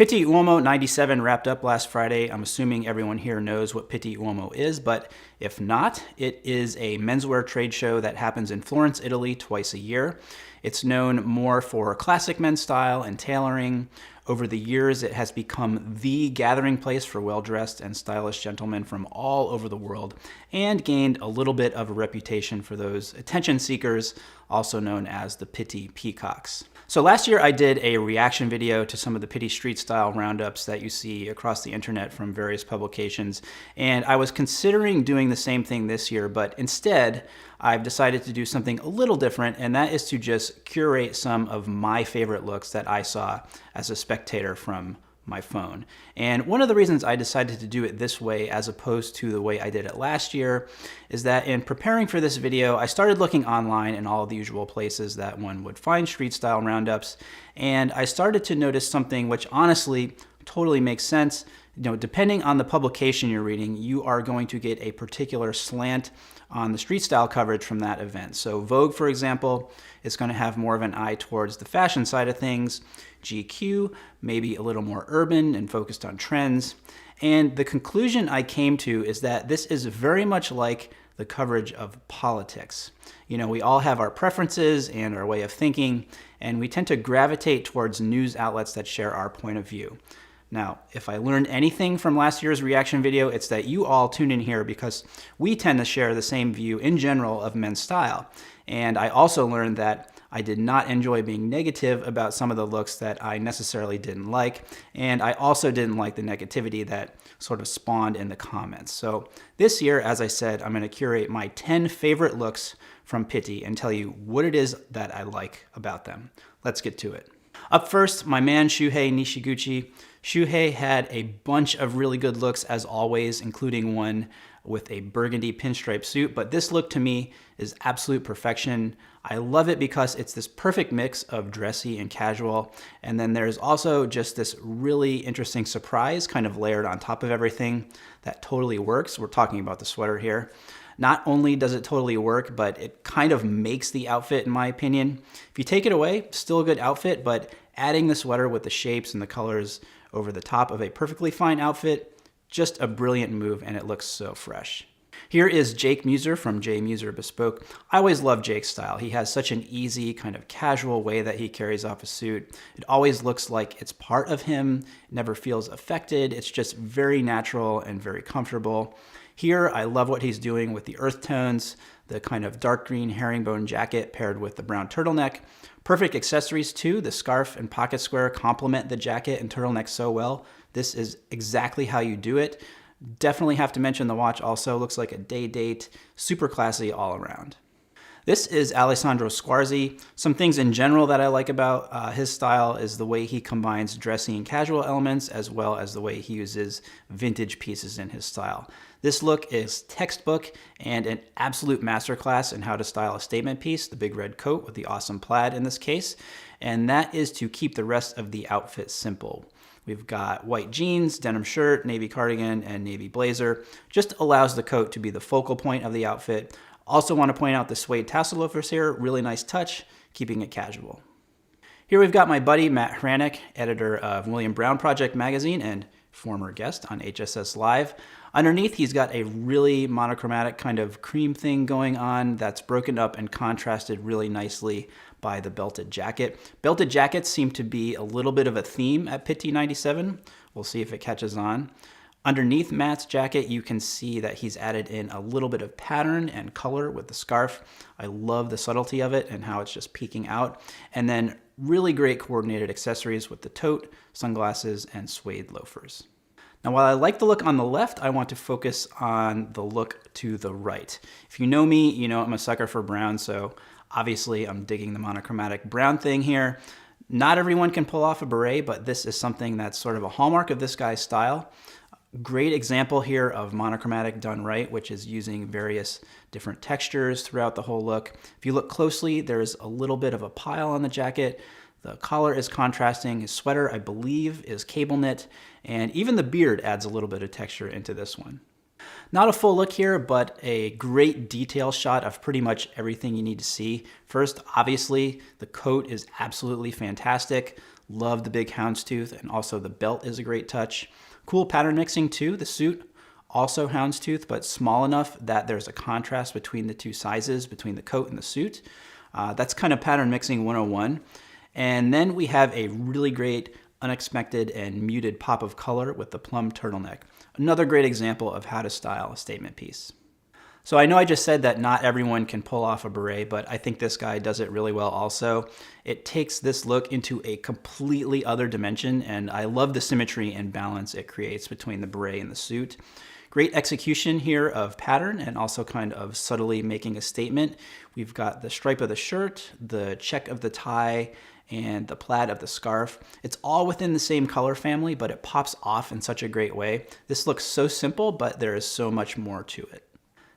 Pitti Uomo 97 wrapped up last Friday. I'm assuming everyone here knows what Pitti Uomo is, but if not, it is a menswear trade show that happens in Florence, Italy twice a year. It's known more for classic men's style and tailoring. Over the years, it has become the gathering place for well-dressed and stylish gentlemen from all over the world, and gained a little bit of a reputation for those attention seekers, also known as the Pitti Peacocks. So last year I did a reaction video to some of the Pitti street style roundups that you see across the internet from various publications, and I was considering doing the same thing this year, but instead I've decided to do something a little different, and that is to just curate some of my favorite looks that I saw as a spectator from my phone. And one of the reasons I decided to do it this way as opposed to the way I did it last year is that in preparing for this video, I started looking online in all of the usual places that one would find street style roundups, and I started to notice something which honestly totally makes sense. Depending on the publication you're reading, you are going to get a particular slant on the street style coverage from that event. So Vogue, for example, is going to have more of an eye towards the fashion side of things. GQ, maybe a little more urban and focused on trends. And the conclusion I came to is that this is very much like the coverage of politics. We all have our preferences and our way of thinking, and we tend to gravitate towards news outlets that share our point of view. Now, if I learned anything from last year's reaction video, it's that you all tune in here because we tend to share the same view in general of men's style. And I also learned that I did not enjoy being negative about some of the looks that I necessarily didn't like. And I also didn't like the negativity that sort of spawned in the comments. So this year, as I said, I'm going to curate my 10 favorite looks from Pitti and tell you what it is that I like about them. Let's get to it. Up first, my man Shuhei Nishiguchi. Shuhei had a bunch of really good looks as always, including one with a burgundy pinstripe suit, but this look to me is absolute perfection. I love it because it's this perfect mix of dressy and casual, and then there's also just this really interesting surprise kind of layered on top of everything that totally works. We're talking about the sweater here. Not only does it totally work, but it kind of makes the outfit, in my opinion. If you take it away, still a good outfit, but adding the sweater with the shapes and the colors over the top of a perfectly fine outfit, just a brilliant move, and it looks so fresh. Here is Jake Muser from J Muser Bespoke. I always love Jake's style. He has such an easy, kind of casual way that he carries off a suit. It always looks like it's part of him. It never feels affected. It's just very natural and very comfortable. Here, I love what he's doing with the earth tones, the kind of dark green herringbone jacket paired with the brown turtleneck. Perfect accessories too. The scarf and pocket square complement the jacket and turtleneck so well. This is exactly how you do it. Definitely have to mention the watch also. Looks like a day date. Super classy all around. This is Alessandro Squarzi. Some things in general that I like about his style is the way he combines dressy and casual elements as well as the way he uses vintage pieces in his style. This look is textbook and an absolute masterclass in how to style a statement piece, the big red coat with the awesome plaid in this case, and that is to keep the rest of the outfit simple. We've got white jeans, denim shirt, navy cardigan, and navy blazer. Just allows the coat to be the focal point of the outfit. Also want to point out the suede tassel loafers here, really nice touch, keeping it casual. Here we've got my buddy Matt Hranek, editor of William Brown Project magazine and former guest on HSS Live. Underneath, he's got a really monochromatic kind of cream thing going on that's broken up and contrasted really nicely by the belted jacket. Belted jackets seem to be a little bit of a theme at Pitti 97. We'll see if it catches on. Underneath Matt's jacket, you can see that he's added in a little bit of pattern and color with the scarf. I love the subtlety of it and how it's just peeking out. And then really great coordinated accessories with the tote, sunglasses, and suede loafers. Now, while I like the look on the left, I want to focus on the look to the right. If you know me, you know I'm a sucker for brown, so obviously I'm digging the monochromatic brown thing here. Not everyone can pull off a beret, but this is something that's sort of a hallmark of this guy's style. Great example here of monochromatic done right, which is using various different textures throughout the whole look. If you look closely, there's a little bit of a pile on the jacket. The collar is contrasting. His sweater, I believe, is cable knit, and even the beard adds a little bit of texture into this one. Not a full look here, but a great detail shot of pretty much everything you need to see. First, obviously, the coat is absolutely fantastic. Love the big houndstooth, and also the belt is a great touch. Cool pattern mixing too. The suit, also houndstooth, but small enough that there's a contrast between the two sizes, between the coat and the suit. That's kind of pattern mixing 101. And then we have a really great unexpected and muted pop of color with the plum turtleneck. Another great example of how to style a statement piece. So I know I just said that not everyone can pull off a beret, but I think this guy does it really well also. It takes this look into a completely other dimension, and I love the symmetry and balance it creates between the beret and the suit. Great execution here of pattern and also kind of subtly making a statement. We've got the stripe of the shirt, the check of the tie, and the plaid of the scarf. It's all within the same color family, but it pops off in such a great way. This looks so simple, but there is so much more to it.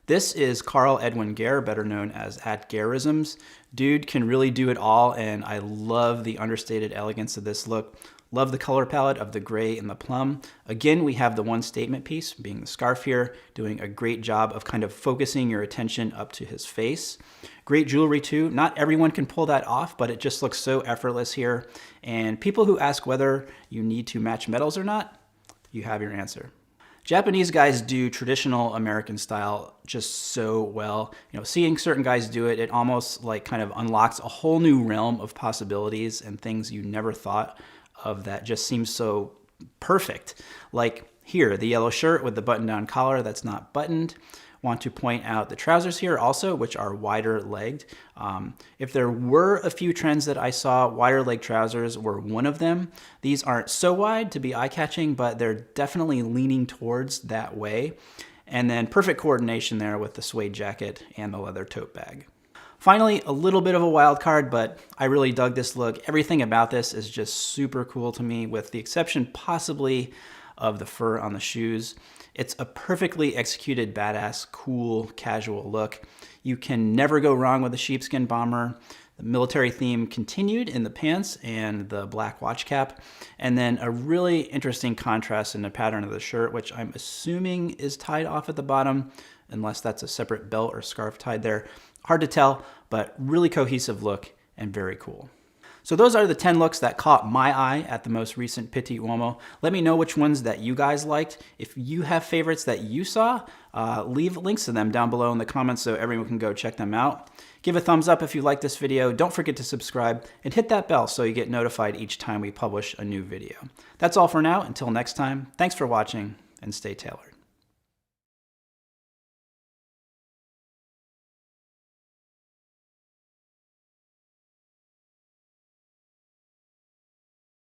This is Carl Edwin Gare, better known as @Garisms. Dude can really do it all, and I love the understated elegance of this look. Love the color palette of the gray and the plum. Again, we have the one statement piece, being the scarf here, doing a great job of kind of focusing your attention up to his face. Great jewelry too. Not everyone can pull that off, but it just looks so effortless here. And people who ask whether you need to match metals or not, you have your answer. Japanese guys do traditional American style just so well. You know, seeing certain guys do it, it almost like kind of unlocks a whole new realm of possibilities and things you never thought of that just seems so perfect. Like here, the yellow shirt with the button-down collar that's not buttoned. Want to point out the trousers here also, which are wider legged. If there were a few trends that I saw, wider leg trousers were one of them. These aren't so wide to be eye-catching, but they're definitely leaning towards that way. And then perfect coordination there with the suede jacket and the leather tote bag. Finally, a little bit of a wild card, but I really dug this look. Everything about this is just super cool to me, with the exception possibly of the fur on the shoes. It's a perfectly executed, badass, cool, casual look. You can never go wrong with a sheepskin bomber. The military theme continued in the pants and the black watch cap. And then a really interesting contrast in the pattern of the shirt, which I'm assuming is tied off at the bottom, unless that's a separate belt or scarf tied there. Hard to tell, but really cohesive look and very cool. So those are the 10 looks that caught my eye at the most recent Pitti Uomo. Let me know which ones that you guys liked. If you have favorites that you saw, leave links to them down below in the comments so everyone can go check them out. Give a thumbs up if you like this video. Don't forget to subscribe and hit that bell so you get notified each time we publish a new video. That's all for now. Until next time, thanks for watching and stay tailored.